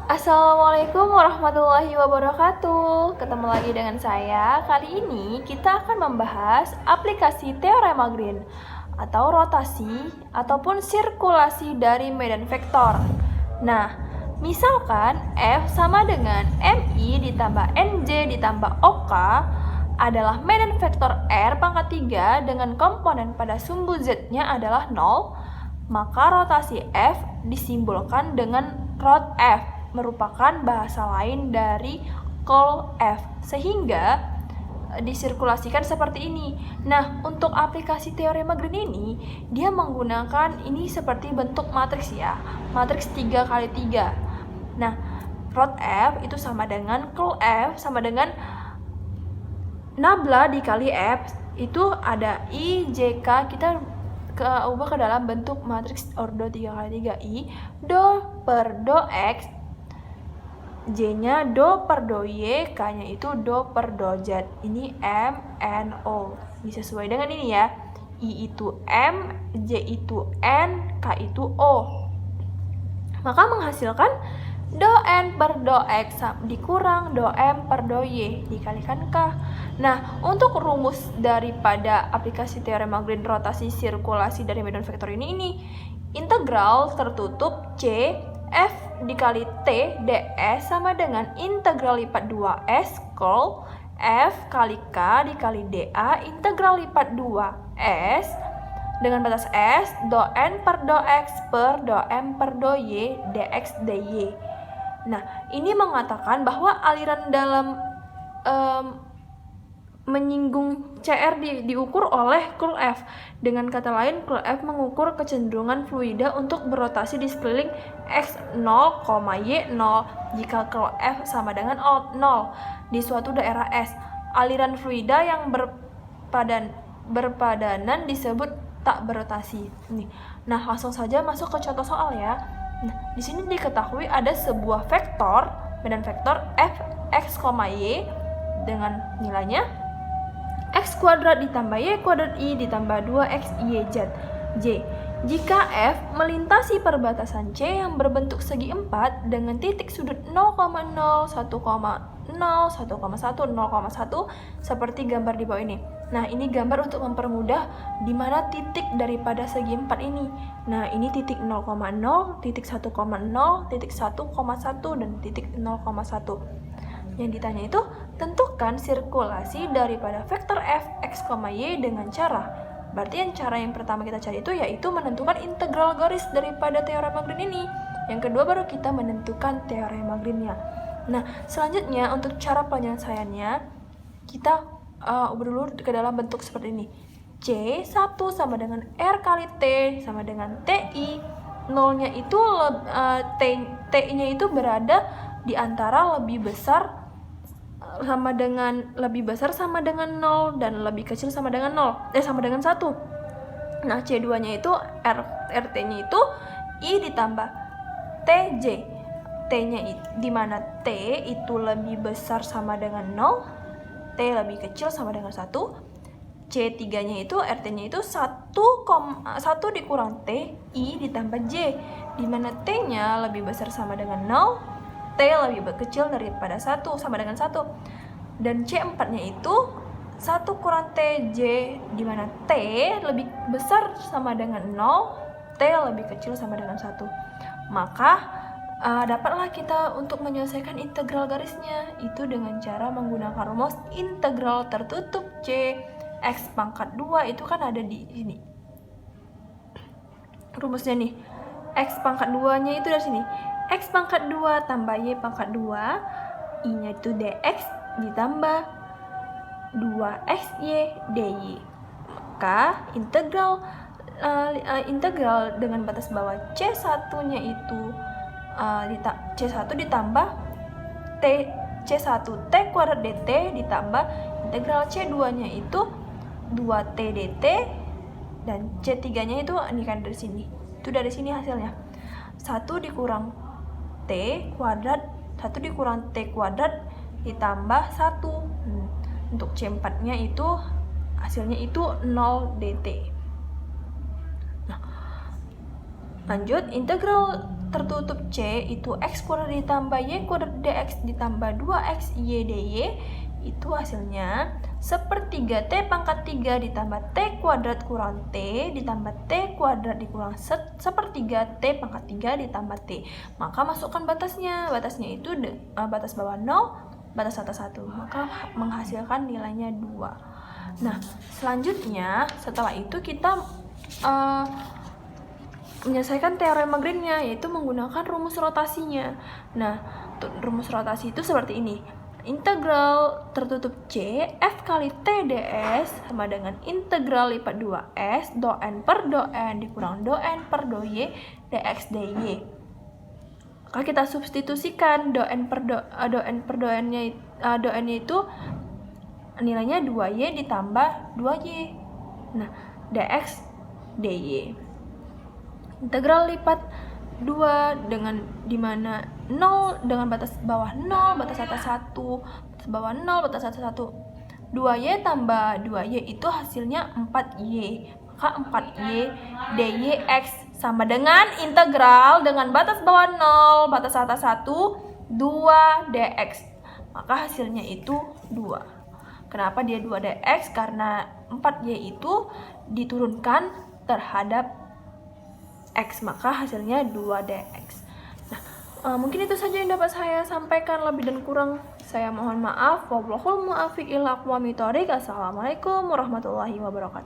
Assalamualaikum warahmatullahi wabarakatuh. Ketemu lagi dengan saya. Kali ini kita akan membahas aplikasi teorema Green atau rotasi ataupun sirkulasi dari medan vektor. Nah, misalkan F sama dengan MI ditambah NJ ditambah OK adalah medan vektor R pangkat 3 dengan komponen pada sumbu Z-nya adalah 0, maka rotasi F disimbolkan dengan rot F, merupakan bahasa lain dari curl F, sehingga disirkulasikan seperti ini. Nah, untuk aplikasi teorema Green ini, dia menggunakan ini seperti bentuk matriks ya, matriks 3x3. Nah, rot F itu sama dengan curl F sama dengan nabla dikali F, itu ada I, J, K, kita ubah ke dalam bentuk matriks ordo 3x3 I, do per do X, J-nya do per do Y, K-nya itu do per do Z. Ini M, N, O. Disesuai dengan ini ya. I itu M, J itu N, K itu O. Maka menghasilkan do N per do X dikurang do M per do Y dikalikan K. Nah, untuk rumus daripada aplikasi teorema Green rotasi sirkulasi dari medan vektor ini integral tertutup C F dikali T ds sama dengan integral lipat 2S curl F kali K dikali dA integral lipat 2S dengan batas S do N per do X per do M per do Y dx dy. Nah, ini mengatakan bahwa aliran dalam menyinggung CR diukur oleh curl F. Dengan kata lain, curl F mengukur kecenderungan fluida untuk berotasi di sekeliling X0, Y0 jika curl F sama dengan 0 di suatu daerah S. Aliran fluida yang berpadanan disebut tak berotasi. Nah, langsung saja masuk ke contoh soal ya. Nah, di sini diketahui ada sebuah vektor, medan vektor F, X, Y dengan nilainya X kuadrat ditambah Y kuadrat I ditambah 2X Y Z J. Jika F melintasi perbatasan C yang berbentuk segi 4 dengan titik sudut 0,0, 1,0, 1,1, 0,1 seperti gambar di bawah ini. Nah, ini gambar untuk mempermudah di mana titik daripada segi 4 ini. Nah, ini titik 0,0, titik 1,0, titik 1,1 dan titik 0,1. Yang ditanya itu, tentukan sirkulasi daripada vektor F, X, Y dengan cara. Berarti cara yang pertama kita cari itu yaitu menentukan integral garis daripada teorema Green ini. Yang kedua baru kita menentukan teorema Green-nya. Nah, selanjutnya untuk cara penyelesaiannya, kita ubah dulu ke dalam bentuk seperti ini. C1 sama dengan R kali T sama dengan TI. Nolnya itu, T-nya itu berada di antara lebih besar sama dengan 0 dan lebih kecil sama dengan 1. Nah, C2-nya itu RT-nya itu I ditambah TJ. T-nya di mana T itu lebih besar sama dengan 0, T lebih kecil sama dengan 1. C3-nya itu RT-nya itu 1 dikurang T I ditambah J, di mana T-nya lebih besar sama dengan 0, T lebih kecil daripada 1 sama dengan 1. Dan C4-nya itu 1 kurang TJ, di mana T lebih besar sama dengan 0, T lebih kecil sama dengan 1. Maka dapatlah kita untuk menyelesaikan integral garisnya itu dengan cara menggunakan rumus integral tertutup C X pangkat 2 itu kan ada di sini. Rumusnya nih. X pangkat 2-nya itu dari sini. X pangkat 2 tambah Y pangkat 2, I-nya itu dx ditambah 2xy dy. Maka integral dengan batas bawah C1-nya itu C1 ditambah C1 T kuadrat dt ditambah integral C2-nya itu 2T dt dan C3-nya itu ini kan dari sini. Itu dari sini hasilnya. 1 dikurang T kuadrat, 1 dikurang T kuadrat ditambah 1. Untuk C4-nya itu hasilnya itu 0 dt. Nah, lanjut, integral tertutup C itu X kuadrat ditambah Y kuadrat DX ditambah 2X Y DY, itu hasilnya sepertiga T pangkat 3 ditambah T kuadrat kurang T ditambah T kuadrat dikurang sepertiga T pangkat 3 ditambah T. Maka masukkan batasnya. Batasnya itu batas bawah 0, batas atas 1. Maka menghasilkan nilainya 2. Nah, selanjutnya setelah itu kita menyelesaikan teorema Green-nya, yaitu menggunakan rumus rotasinya. Nah, rumus rotasi itu seperti ini. Integral tertutup C F kali T ds sama dengan integral lipat 2S do n per do n dikurang do n per do y dx dy. Maka kita substitusikan do n per do n-nya itu nilainya 2y ditambah 2y. Nah, dx dy. Integral lipat 2 dengan dimana 0 dengan batas bawah 0, batas atas 1, batas bawah 0, batas atas 1. 2y tambah 2y itu hasilnya 4y. Maka 4y dx sama dengan integral dengan batas bawah 0, batas atas 1, 2 dx. Maka hasilnya itu 2. Kenapa dia 2 dx? Karena 4y itu diturunkan terhadap X, maka hasilnya 2 dx. Nah, mungkin itu saja yang dapat saya sampaikan. Lebih dan kurang saya mohon maaf. Wallahul muwaffiq ila aqwamit thoriq. Assalamualaikum warahmatullahi wabarakatuh.